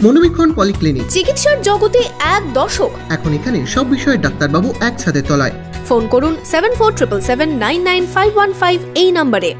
মনোবীক্ষণ polyclinic, চিকিৎসার জগতে এক দশক। এখন এখানে সব বিষয়ে ডাক্তারবাবু একসাথে তলায়। ফোন করুন 7477999515 এই নম্বরে।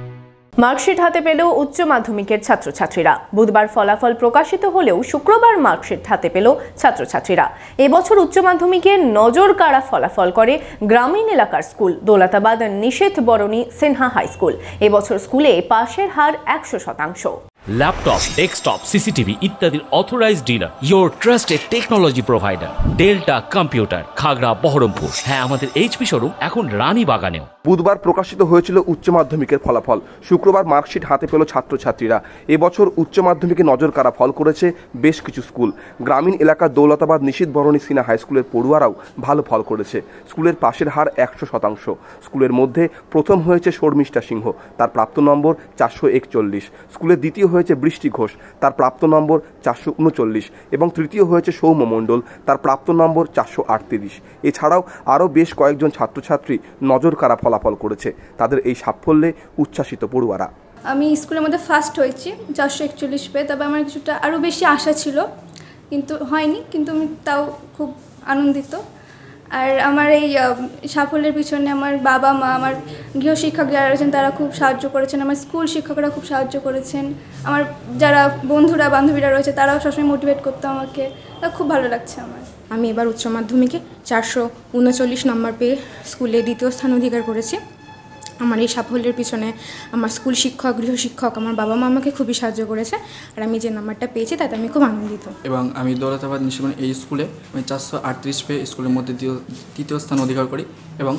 মার্কশিট হাতে পেল উচ্চ মাধ্যমিকের ছাত্রছাত্রীরা। বুধবার ফলাফল প্রকাশিত হলেও শুক্রবার মার্কশিট হাতে পেল ছাত্রছাত্রীরা। এবছর উচ্চ মাধ্যমিকের নজর কাড়া ফলাফল করে গ্রামীণ এলাকার স্কুল দৌলতাবাদ নিষেধ বরণী সিনহা হাই স্কুল। এবছর স্কুলে পাশের হার 100%। ল্যাপটপ, ডেস্কটপ, সিসিটিভি ইত্যাদির authorised dealer, your trusted technology provider, delta computer, Khagra, Baharampur. হ্যাঁ, আমাদের এইচপি শোরুম এখন রানীবাগানেও। বুধবার প্রকাশিত হয়েছিল উচ্চ মাধ্যমিকের ফলাফল। শুক্রবার মার্কশিট হাতে পেল ছাত্রছাত্রীরা। এবছর উচ্চ মাধ্যমিকে নজর কাড়া ফল করেছে বেশ কিছু স্কুল। গ্রামীণ এলাকার দৌলতাবাদ নিষিদ্ধ বরণী সিনহা হাই স্কুলের পড়ুয়ারাও ভালো ফল করেছে। স্কুলের পাশের হার 100%। স্কুলের মধ্যে প্রথম হয়েছে শর্মিষ্ঠা সিংহ, তার প্রাপ্ত নম্বর 441। স্কুলের দ্বিতীয় হয়েছে বৃষ্টি ঘোষ, তার প্রাপ্ত নম্বর 439 এবং তৃতীয় হয়েছে সৌম্য মণ্ডল, তার প্রাপ্ত নম্বর 438। এছাড়াও আরও বেশ কয়েকজন ছাত্রছাত্রী নজর কাড়া ফলাফল করেছে। তাদের এই সাফল্যে উচ্ছ্বাসিত পড়ুয়ারা। আমি স্কুলের মধ্যে ফার্স্ট হয়েছি 441 পেয়ে। তবে আমার কিছুটা আরও বেশি আশা ছিল, কিন্তু হয়নি, কিন্তু আমি তাও খুব আনন্দিত। আর আমার এই সাফল্যের পিছনে আমার বাবা মা, আমার গৃহশিক্ষক যারা রয়েছেন তারা খুব সাহায্য করেছেন, আমার স্কুল শিক্ষকরা খুব সাহায্য করেছেন, আমার যারা বন্ধুরা বান্ধবীরা রয়েছে তারাও সবসময় মোটিভেট করতো আমাকে। খুব ভালো লাগছে আমার। আমি এবার উচ্চ মাধ্যমিকে 439 নম্বর পেয়ে স্কুলে দ্বিতীয় স্থান অধিকার করেছি। আমার এই সাফল্যের পিছনে আমার স্কুল শিক্ষক, গৃহশিক্ষক, আমার বাবা মা আমাকে খুবই সাহায্য করেছে। আর আমি যে নাম্বারটা পেয়েছি তাতে আমি খুব আনন্দিত। এবং আমি দৌলতাবাদ নিষিদ্ধ এই স্কুলে আমি 438 পেয়ে স্কুলের মধ্যে তৃতীয় স্থান অধিকার করি। এবং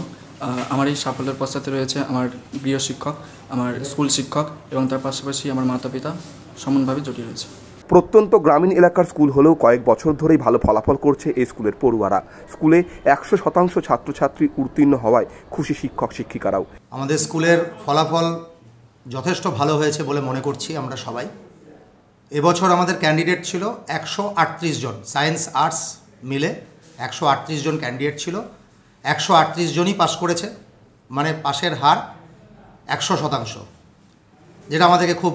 আমার এই সাফল্যের পশ্চাতে রয়েছে আমার গৃহশিক্ষক, আমার স্কুল শিক্ষক এবং তার পাশাপাশি আমার মাতা পিতা সমানভাবে জড়িয়ে রয়েছে। প্রত্যন্ত গ্রামীণ এলাকার স্কুল হলেও কয়েক বছর ধরেই ভালো ফলাফল করছে এই স্কুলের পড়ুয়ারা। স্কুলে 100% ছাত্রছাত্রী উত্তীর্ণ হওয়ায় খুশি শিক্ষক শিক্ষিকারাও। আমাদের স্কুলের ফলাফল যথেষ্ট ভালো হয়েছে বলে মনে করছি আমরা সবাই। এবছর আমাদের ক্যান্ডিডেট ছিল 138 জন, সায়েন্স আর্টস মিলে 138 জন ক্যান্ডিডেট ছিল। 138 জনই পাস করেছে, মানে পাশের হার 100%, যেটা আমাদেরকে খুব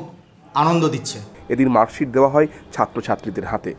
আনন্দ দিচ্ছে। এদিন মার্কশিট দেওয়া হয় ছাত্রছাত্রীদের হাতে।